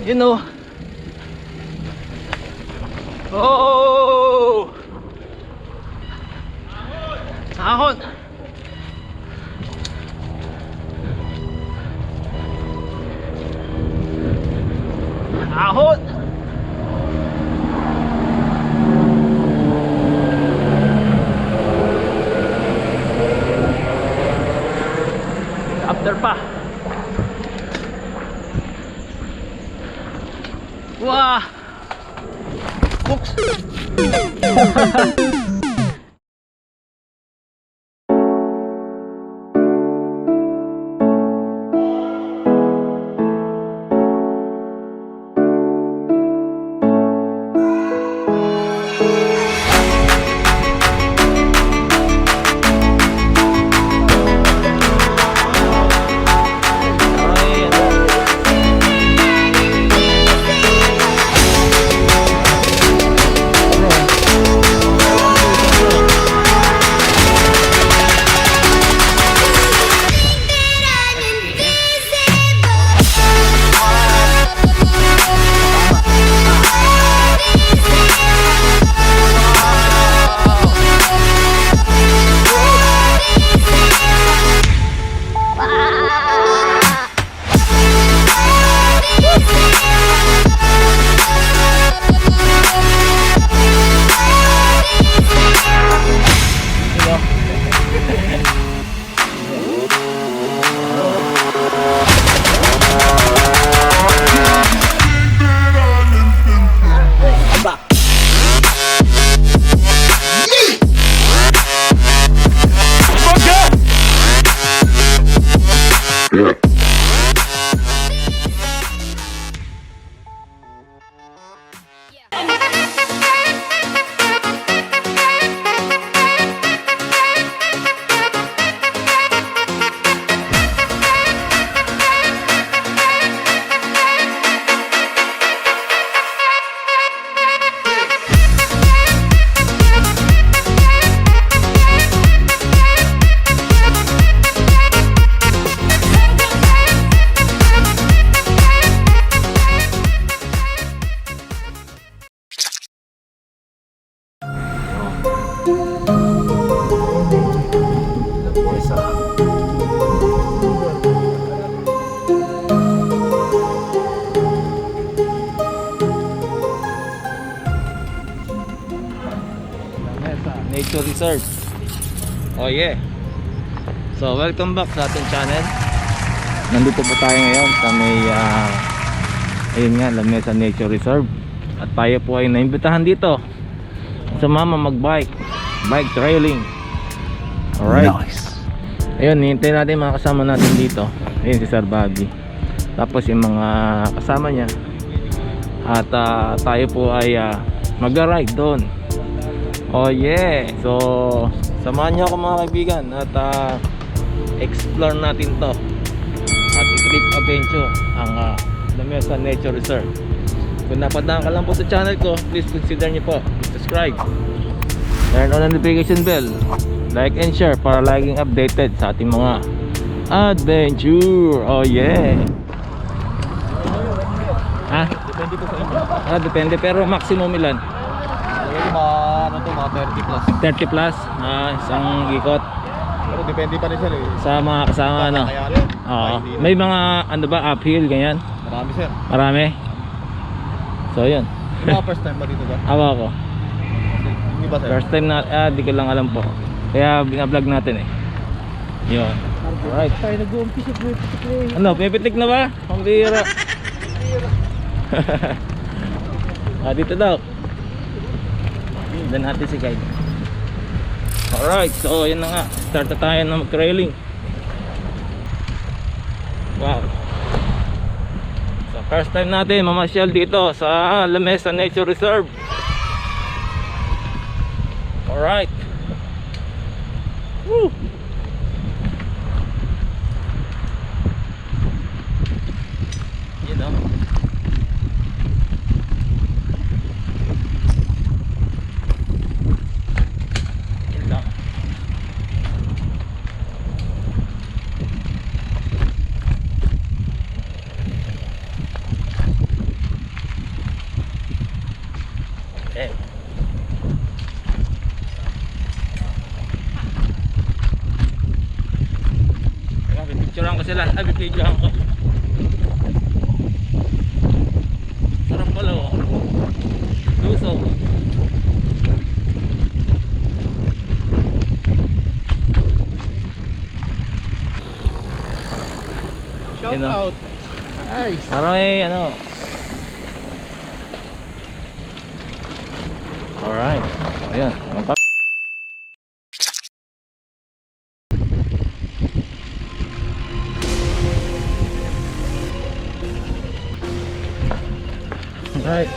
You know. Oh! Ahon! Ahon! After pa. Wah! Oops! Mesa Nature Reserve. Oh yeah. So welcome back sa ating channel. Nandito po tayo ngayon sa may ayun nga, La Mesa Nature Reserve. At tayo po ay naimbitahan dito sa mama mag-bike, bike trailing. Alright, nice. Ayun, hintayin natin mga kasama natin dito. Ayun si Sir Bobby, tapos yung mga kasama niya. At tayo po ay mag-ride doon. Oh yeah. So samahan niyo ako mga kaibigan at explore natin to at tripAventure ang La Mesa Nature Reserve. Kung napadaan ka lang po sa channel ko, please consider niyo po subscribe, turn on notification bell, like and share para laging updated sa ating mga adventure. Oh yeah. Ha? Depende po sa inyo. Depende, pero maximum ilan? Ano to, mga 30 plus. 30 plus, isang ikot. Pero depende pa rin sir eh. Sa mga kasama ano. Oo. May mga ano ba, uphill ganyan? Marami sir. Marami. So yun. Mga first time ba dito ba? Awa ko. Hindi ba sir? First time na, di ko lang alam po. Kaya binablog natin eh. Yun. Alright. Tayo nag-uumpisa po. Ano, pipitik na ba? Ang bihira. Dito daw. Dan natin si guide. Alright, so yun na nga. Start na tayo na mag-trailing. Wow. So first time natin mamasyal dito sa La Mesa Nature Reserve. Alright. Woo! You know. ko sila. Ay, bibidyohan ko. Sarap pala oh. Lusog. Shout Yun, oh. out. Nice. Parang may ano. Alright. Ayan. Alright.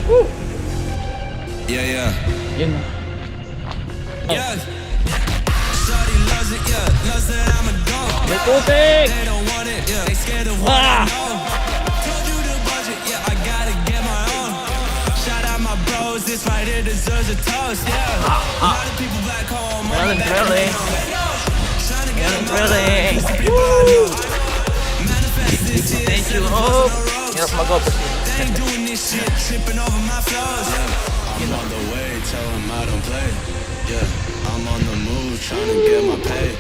Woo! Yeah. Yun. Yeah. Shawty loves it, yeah. Loves that I'm a dog. May putik! They don't want it, yeah. They scared of what I know. Told you the budget, yeah. I gotta get my own. Shout out my bros, this right here deserves a toast, yeah. A lot of people back home. Drilling. Trying to get them Drilling. manifest this shit. Thank you, Hope. Hirap mag-open. They ain't doing this shit, tripping over my flows. Yeah, I'm on the way, tell them I don't play. Yeah, I'm on the move, trying to get my pay.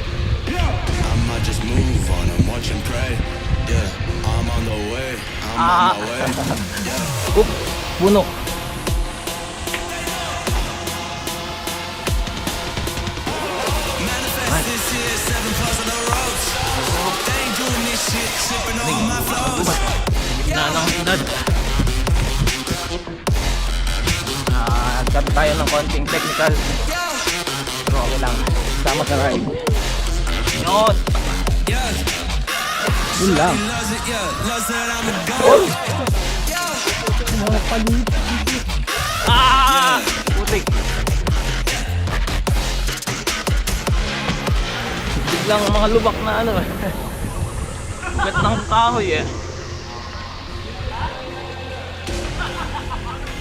I might just move on and watch and pray. Yeah, I'm on the way, I'm on my way. Yeah. Oop, puno. Manifest this shit, 7 plus on the roads. They ain't doing this shit, tripping over my flows. Na ng edad. Nagkaroon tayo ng konting technical. Pero okay lang. Sama sa ride. Yun. Yun lang. Ah! Putik. Biglang mga lubak na ano eh. Ugat ng kahoy eh.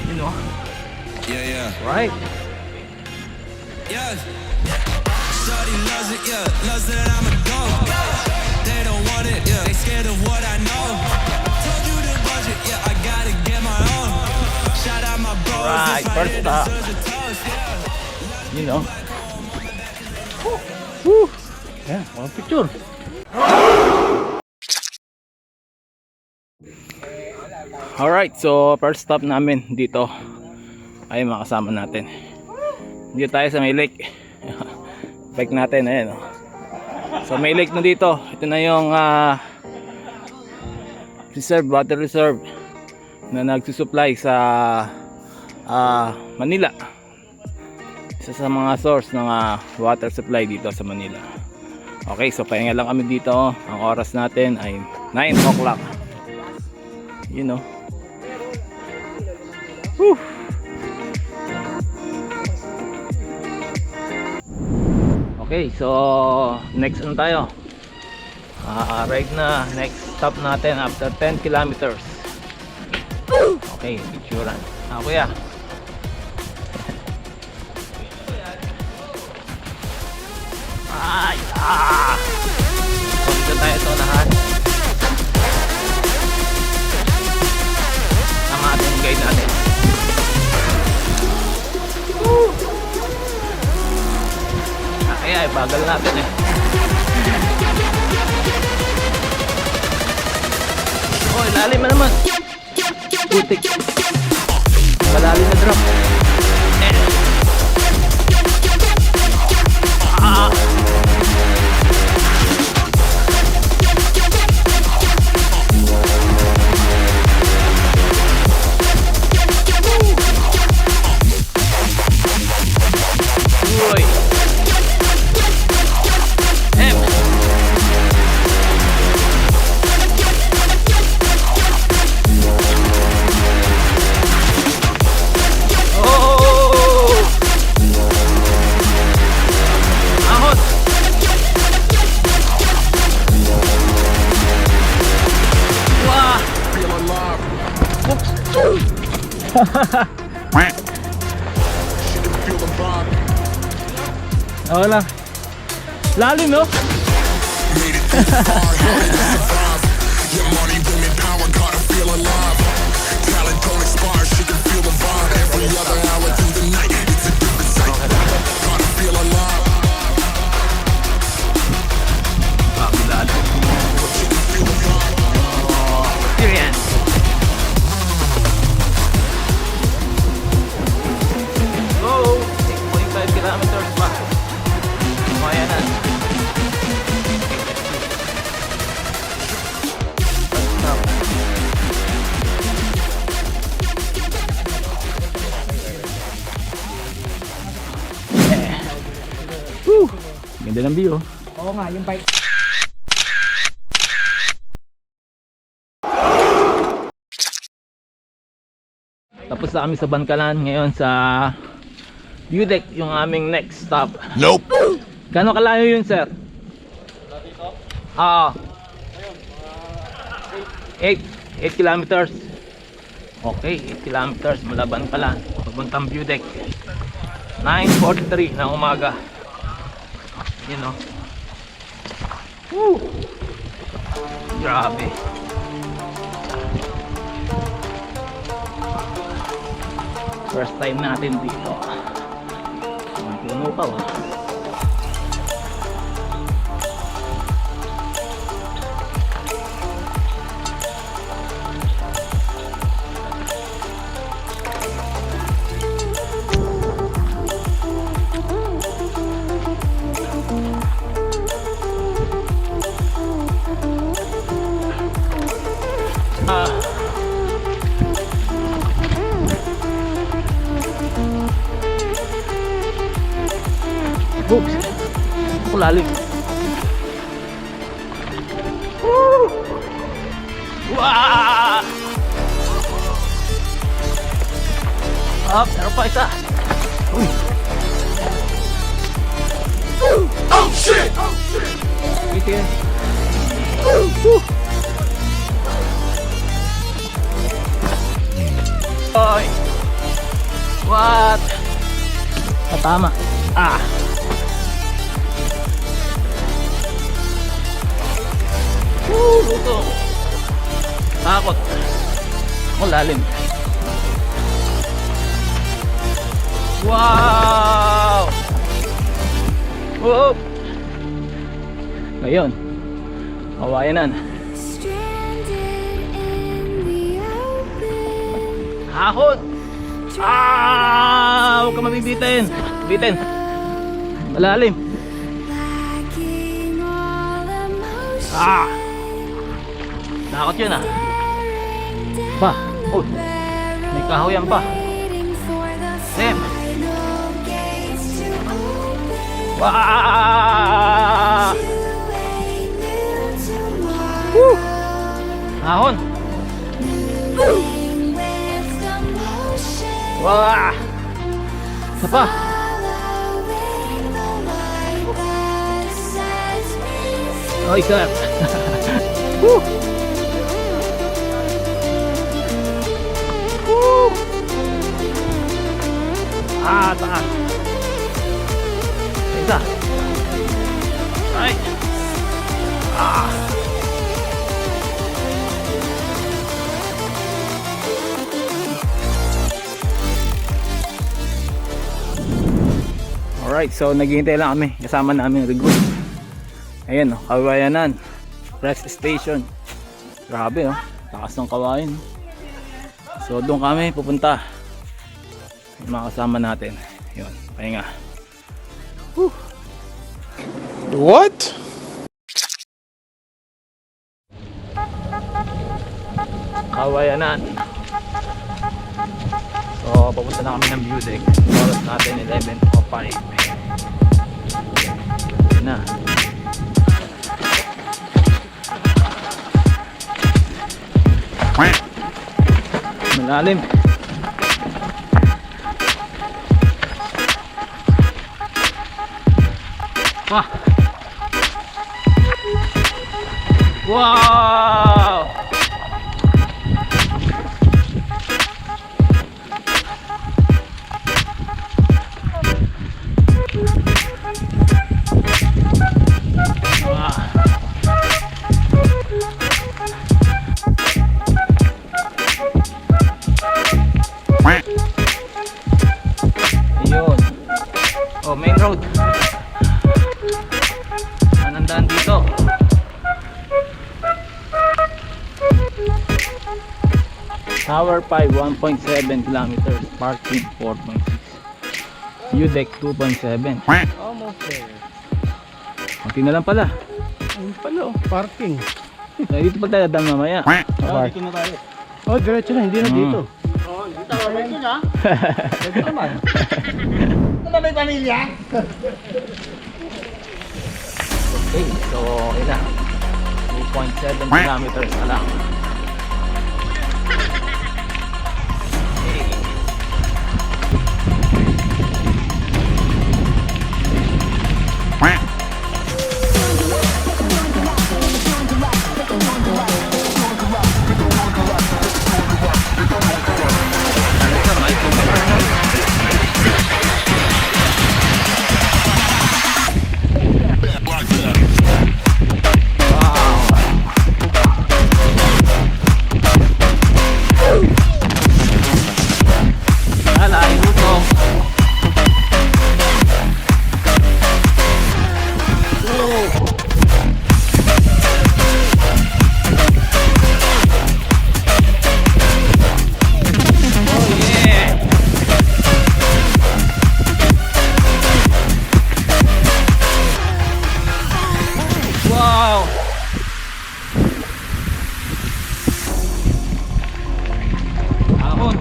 You know? Yeah. Right. Yeah. Shawty loves it, yeah. Loves that I'm a dog. They don't want it, yeah. They scared of what I know. Told you the budget, yeah. I gotta get my own. Shout out my bros. Right, first stop. You know. Woo. Yeah, one picture. Alright, so first stop namin dito ay makasama natin. Dito tayo sa may lake. Bike natin, ayan oh. So may lake na dito. Ito na yung reserve, water reserve na nagsusupply sa Manila. Isa sa mga source ng water supply dito sa Manila. Okay, so pahinga lang kami dito. Ang oras natin ay 9 o'clock. You know. Whew. Okay, so next ano tayo? Right na, next stop natin after 10 kilometers. Okay, picturean. Kuya. Ay! Dito tayo sa unahan. Tama ating guide natin. Kaya bagal natin eh. Oh, ilalim na naman. Putik. Malalim na drop. Uy. Wala. Lalim, no? Ganda ng view. Oo nga, yung bike. Tapos na kami sa Bankalan. Ngayon sa view deck yung aming next stop. Nope. Gano'ng kalayo yun, sir? Ah, 8 kilometers. Okay, 8 kilometers mula Bankalan papuntang view deck. 9:43 ng umaga. Yun o. Woo! Grabe. First time natin dito. Ang puno pa oh. Books. Ako lalim. Woo! Wow! Up, meron pa isa. Uy. Oh shit! Oh shit! Ito yan. Oy. What? Tama. Ah. Luto. Takot. Ako lalim. Wow! Whoop! Ngayon, kawayanan. Hakot! Ah! Huwag ka mabibitin. Bitin. Malalim. Ah! Takot yun ah. Pa. Oh. May kahoyan pa. Sim. Wow! Woo! Ahon. Wow! Isa pa. Oh, isa. Woo! Woo! Ah, taas. Isa. Ay. Ah. Alright, so naghihintay lang kami. Kasama namin Rigol. Ayan o, Kawayanan Rest Station. Grabe o, takas ng kawayan. So doon kami pupunta. Yung mga kasama natin. Yun, pahinga. Whew. What? Kawayanan. So papunta na kami ng view deck. Oras natin 11:05. Yun na. Malalim. Wah. Wow. Ayun. Oh, main road. Anandaan dito. Tower 5, 1.7 kilometers. Parking 4.6. View deck 2.7. Almost there. Kunti na lang pala. Ayun pala oh, parking. Dito pa tayo dadaan mamaya. Dito na tayo. Oh, diretso na, hindi na dito. Oh, dito na dito na. Dito naman. Ito na may pamilya. Okay, so yun na. 2.7 kilometers na lang.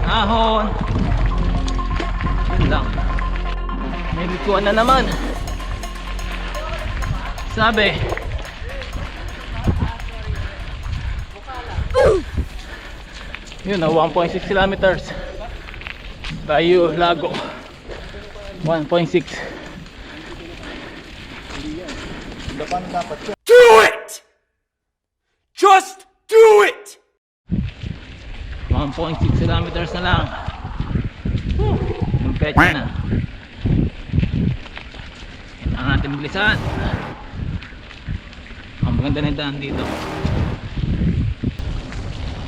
Ahon. Yun lang. May bituan na naman. Sabi. Yun na 1.6 kilometers. Bayo Lago. 1.6. Do it! Just do it! 1.6 kilometers na lang. Yung petsa na. Kailangan natin bilisan. Ang maganda na daan dito.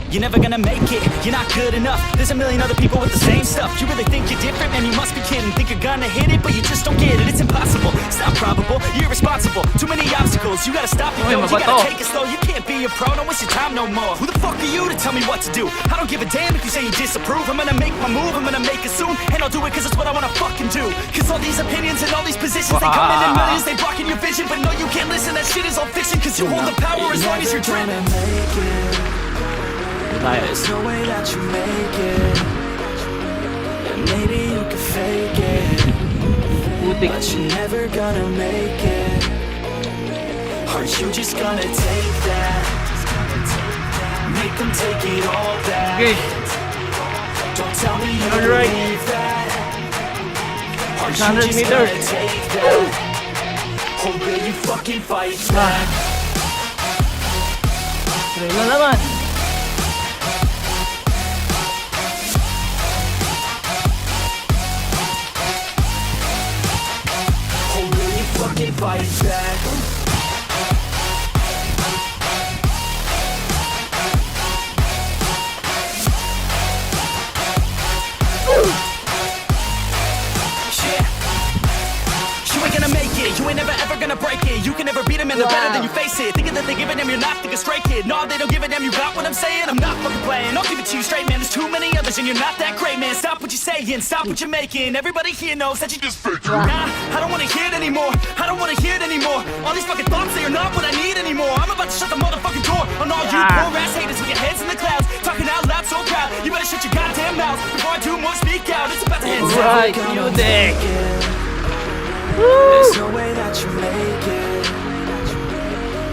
You're never gonna make it, you're not good enough. There's a million other people with the same stuff. You really think you're different, man, you must be kidding. Think you're gonna hit it, but you just don't get it. It's impossible, it's not probable, you're irresponsible. Too many obstacles, you gotta stop your goals. You gotta take it slow, you can't be a pro, don't waste your time no more. Who the fuck are you to tell me what to do? I don't give a damn if you say you disapprove. I'm gonna make my move, I'm gonna make it soon. And I'll do it cause it's what I wanna fucking do. Cause all these opinions and all these positions, they come in millions, they blocking your vision. But no, you can't listen, that shit is all fiction. Cause you hold the power as long as you're dreaming. There's no way that you make it, and maybe you can fake it, but you're never gonna make it. Are you just gonna take that? Make them take it all back. Okay. Don't tell me you Alright. believe that. Are 600 you just meters. gonna take that? Or will you fucking fight back? Trail na naman. Fight back. You ain't gonna make it, you ain't never ever gonna break it. You can never beat them and they're better than you face it. Thinking that they give a damn, you're not thinking straight, kid. No, they don't give a damn, you got what I'm saying. I'm not fucking playing, I'll give it to you straight, man. There's too many others and you're not that great, man. Stop what you're saying, stop what you're making. Everybody here knows that you just fake it. Nah, I don't wanna hear it anymore, I don't wanna hear it anymore. All these fucking thoughts, they are not what I need anymore. I'm about to shut the motherfucking door on all you poor ass haters with your heads in the clouds. Talking out loud so proud, you better shut your goddamn mouth before I do more speak out. It's about to hit. Right, you dick. There's no way that you make it,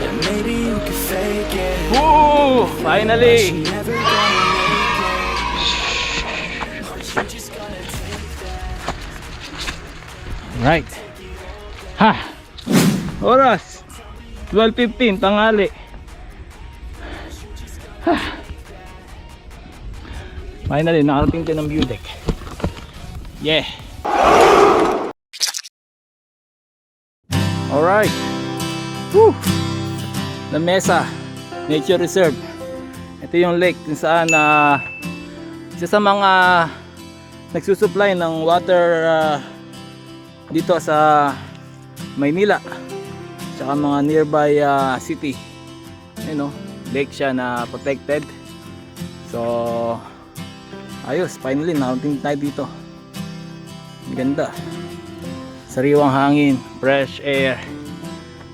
and maybe you can fake it. Woo! Finally! You're never gonna make it. Or you just gonna take that. Right. Ha! Oras! 12:15, tanghali. Ha! Finally, nakarating din ng view deck. Yeah! Alright. Woo! The Mesa Nature Reserve. Ito yung lake kung saan isa sa mga nagsusupply ng water dito sa Manila tsaka mga nearby city. You know, lake siya na protected. So ayos, finally nakarating tayo dito. Ganda. Sariwang hangin, fresh air.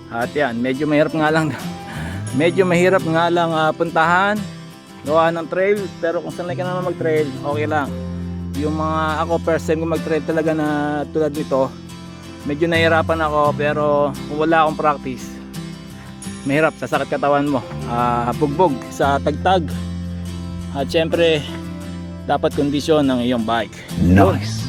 At yan, medyo mahirap nga lang puntahan, gawa ng trail, pero kung sanay ka naman mag-trail, okay lang. Yung mga ako person kung mag-trail talaga na tulad nito, medyo nahirapan ako, pero kung wala akong practice, mahirap, sasakit katawan mo. Bugbog sa tagtag. At syempre, dapat kondisyon ng iyong bike. Nice.